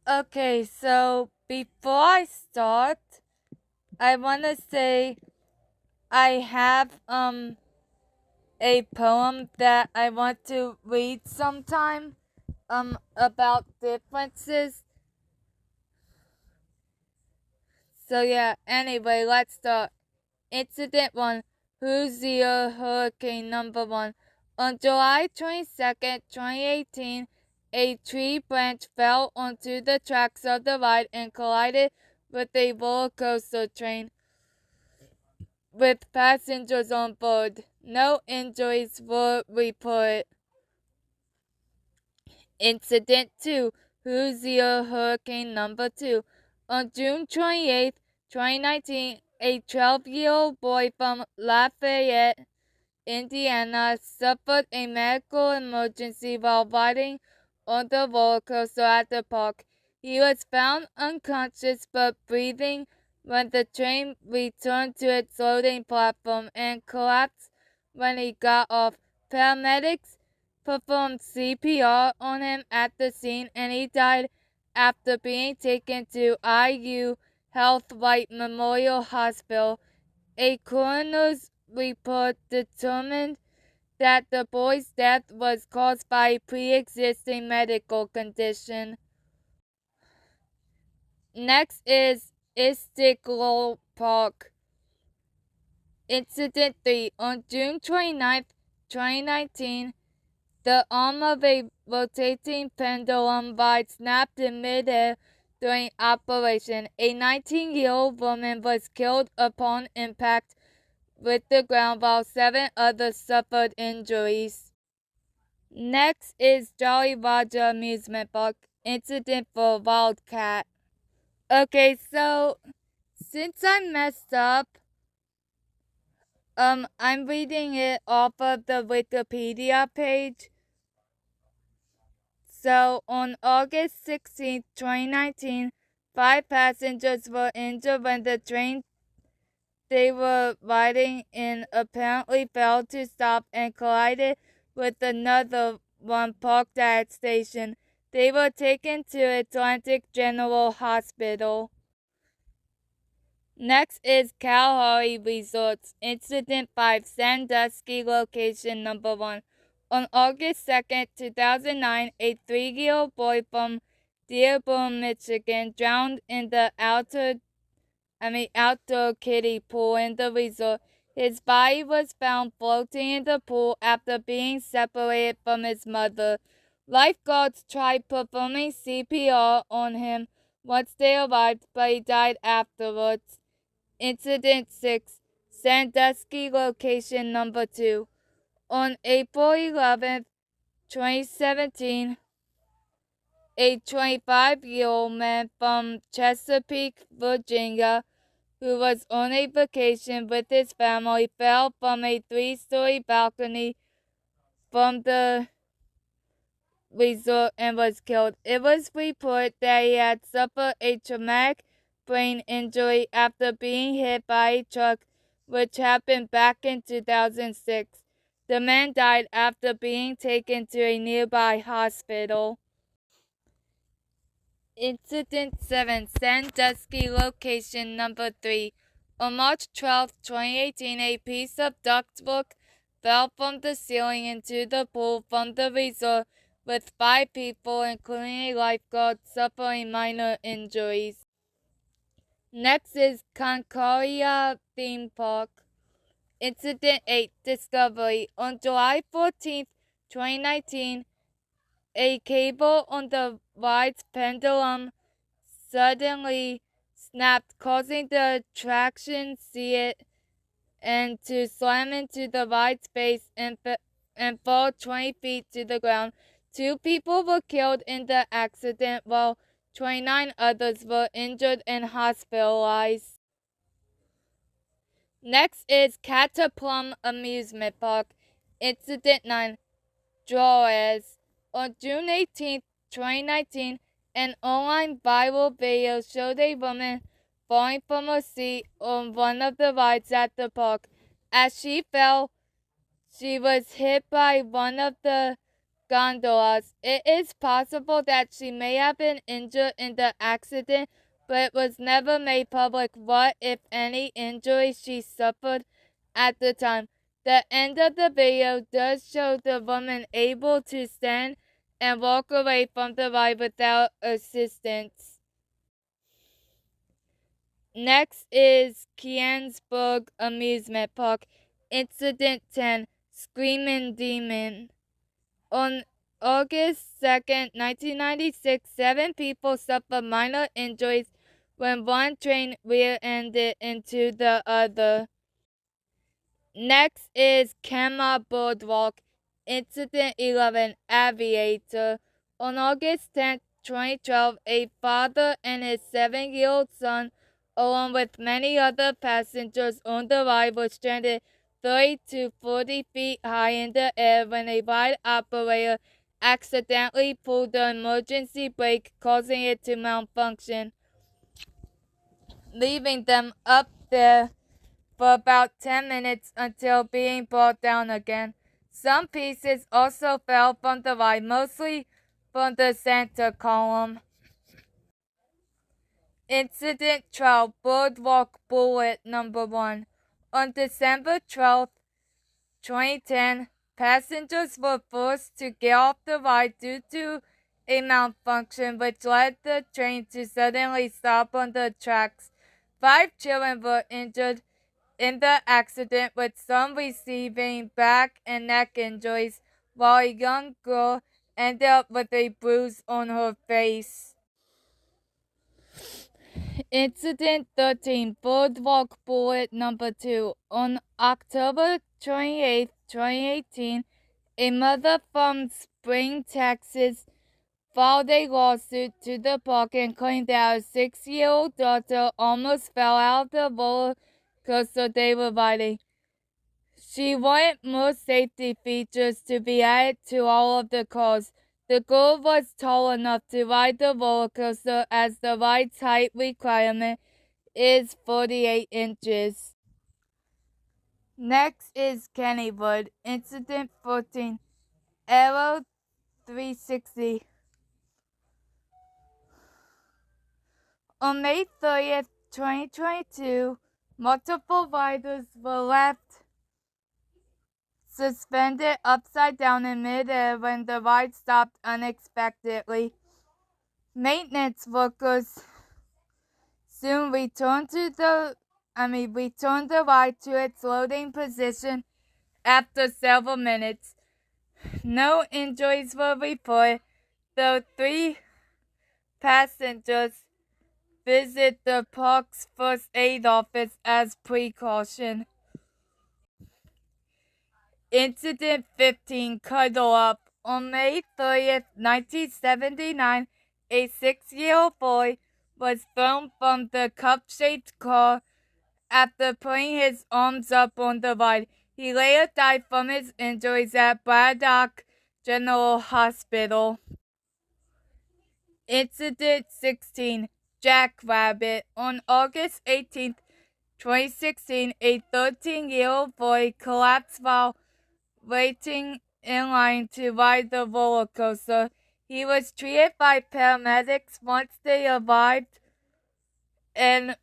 Okay, so before I start, I want to say I have a poem that I want to read sometime about differences. So yeah, anyway, let's start. Incident 1, Hoosier Hurricane number 1. On July 22nd, 2018, a tree branch fell onto the tracks of the ride and collided with a roller coaster train with passengers on board. No injuries were reported. Incident 2, Hoosier Hurricane number 2. On June 28, 2019, a 12-year-old boy from Lafayette, Indiana, suffered a medical emergency while riding on the roller coaster at the park. He was found unconscious but breathing when the train returned to its loading platform and collapsed when he got off. Paramedics performed CPR on him at the scene and he died after being taken to IU Health White Memorial Hospital. A coroner's report determined that the boy's death was caused by a pre-existing medical condition. Next is Istiklol Park. Incident 3. On June 29, 2019, the arm of a rotating pendulum ride snapped in midair during operation. A 19-year-old woman was killed upon impact with the ground while 7 others suffered injuries. Next is Jolly Roger Amusement Park. Incident for Wildcat. Okay, so since I messed up, I'm reading it off of the Wikipedia page. So on August 16, 2019, 5 passengers were injured when the train they were riding in apparently failed to stop and collided with another one parked at its station. They were taken to Atlantic General Hospital. Next is Kalahari Resorts. Incident 5, Sandusky location number 1. On August 2nd, 2009, a 3-year-old boy from Dearborn, Michigan drowned in the outdoor kiddie pool in the resort. His body was found floating in the pool after being separated from his mother. Lifeguards tried performing CPR on him once they arrived, but he died afterwards. Incident 6, Sandusky location number 2. On April 11th, 2017, a 25-year-old man from Chesapeake, Virginia, who was on a vacation with his family, fell from a 3-story balcony from the resort and was killed. It was reported that he had suffered a traumatic brain injury after being hit by a truck, which happened back in 2006. The man died after being taken to a nearby hospital. Incident 7, Sandusky location number 3. On March 12, 2018, a piece of ductwork fell from the ceiling into the pool from the resort, with 5 people, including a lifeguard, suffering minor injuries. Next is Concordia Theme Park. Incident 8, Discovery. On July 14, 2019, a cable on the ride's pendulum suddenly snapped, causing the attraction see it and to slam into the ride's base and fall 20 feet to the ground. 2 people were killed in the accident while 29 others were injured and hospitalized. Next is Cataplum Amusement Park. Incident 9, Juarez. On June 18, 2019, an online viral video showed a woman falling from her seat on one of the rides at the park. As she fell, she was hit by one of the gondolas. It is possible that she may have been injured in the accident, but it was never made public what, if any, injuries she suffered at the time. The end of the video does show the woman able to stand and walk away from the ride without assistance. Next is Kiensburg Amusement Park, Incident 10, Screamin' Demon. On August 2nd, 1996, 7 people suffered minor injuries when one train rear-ended into the other. Next is Kenma Boardwalk, Incident 11, Aviator. On August 10th, 2012, a father and his 7-year-old son, along with many other passengers on the ride, were stranded 30 to 40 feet high in the air when a ride operator accidentally pulled the emergency brake, causing it to malfunction, leaving them up there for about 10 minutes until being brought down again. Some pieces also fell from the ride, mostly from the center column. Incident 12, Boardwalk Bullet Number 1. On December 12th, 2010, passengers were forced to get off the ride due to a malfunction which led the train to suddenly stop on the tracks. 5 children were injured in the accident, with some receiving back and neck injuries, while a young girl ended up with a bruise on her face. Incident 13, Boardwalk Bullet Number 2. On October 28, 2018, a mother from Spring, Texas, filed a lawsuit to the park and claimed that her 6-year-old daughter almost fell out of the roller coaster they were riding. She wanted more safety features to be added to all of the cars. The girl was tall enough to ride the roller coaster, as the ride's height requirement is 48 inches. Next is Kennywood, Incident 14, Aero 360. On May 30th, 2022, multiple riders were left suspended upside down in midair when the ride stopped unexpectedly. Maintenance workers soon returned the ride to its loading position after several minutes. No injuries were reported, though 3 passengers visit the park's first aid office as precaution. Incident 15, Cuddle Up. On May 30th, 1979, a 6-year-old boy was thrown from the cup-shaped car after putting his arms up on the ride. He later died from his injuries at Braddock General Hospital. Incident 16, Jackrabbit. On August 18th, 2016, a 13-year-old boy collapsed while waiting in line to ride the roller coaster. He was treated by paramedics once they arrived and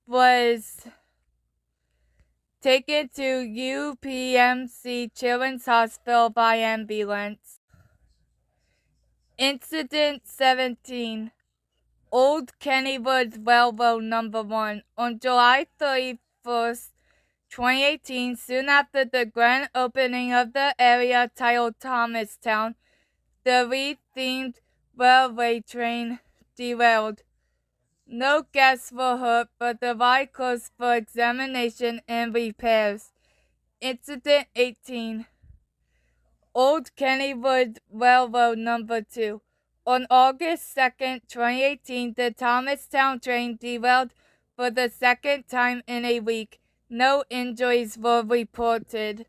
was taken to UPMC Children's Hospital by ambulance. Incident 17, Old Kennywood Railroad Number 1. On July 31st, 2018, soon after the grand opening of the area titled Thomastown, the re-themed railway train derailed. No guests were hurt, but the ride closed for examination and repairs. Incident 18, Old Kennywood Railroad Number 2. On August 2nd, 2018, the Thomastown train derailed for the second time in a week. No injuries were reported.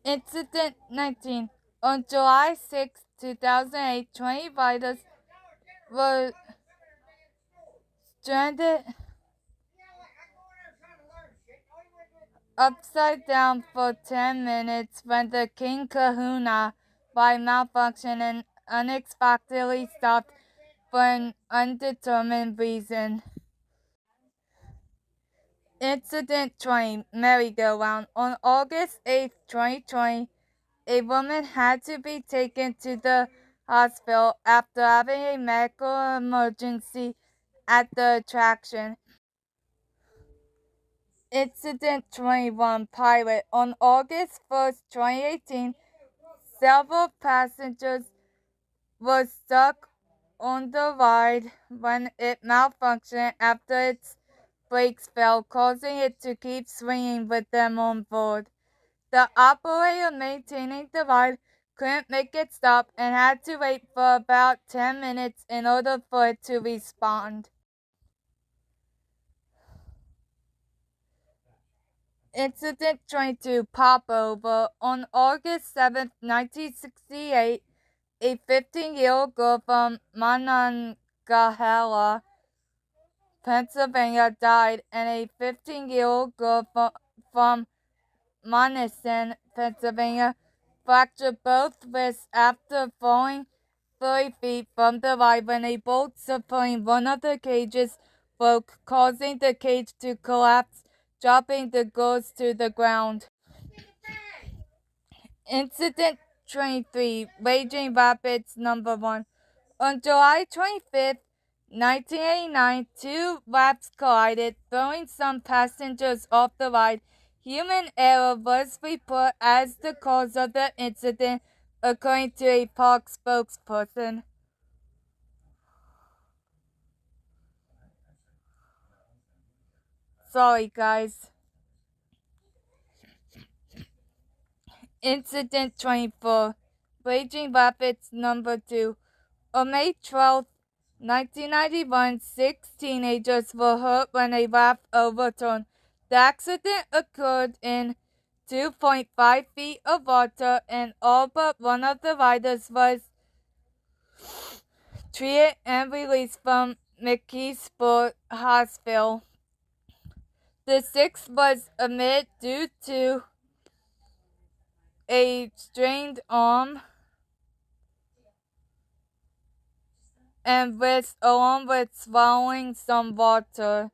Incident 19. On July 6, 2008, 20 riders were stranded upside down for 10 minutes when the King Kahuna, by malfunction and unexpectedly stopped for an undetermined reason. Incident 20, merry-go-round. On August 8, 2020, a woman had to be taken to the hospital after having a medical emergency at the attraction. Incident 21, pilot. On August 1st, 2018, several passengers were stuck on the ride when it malfunctioned after its brakes failed, causing it to keep swinging with them on board. The operator maintaining the ride couldn't make it stop and had to wait for about 10 minutes in order for it to respond. Incident 22, Popover. On August 7, 1968, a 15-year-old girl from Monongahela, Pennsylvania died, and a 15-year-old girl from Monessen, Pennsylvania, fractured both wrists after falling 30 feet from the ride when a bolt supporting one of the cages broke, causing the cage to collapse, dropping the girls to the ground. Incident 23, Raging Rapids Number 1. On July 25th, 1989, two rapids collided, throwing some passengers off the ride. Human error was reported as the cause of the incident, according to a park spokesperson. Sorry, guys. Incident 24, Raging Rapids Number 2. On May 12th, 1991, 6 teenagers were hurt when a raft overturned. The accident occurred in 2.5 feet of water, and all but one of the riders was treated and released from McKeesport Hospital. The sixth was admitted due to a strained arm and wrist, along with swallowing some water.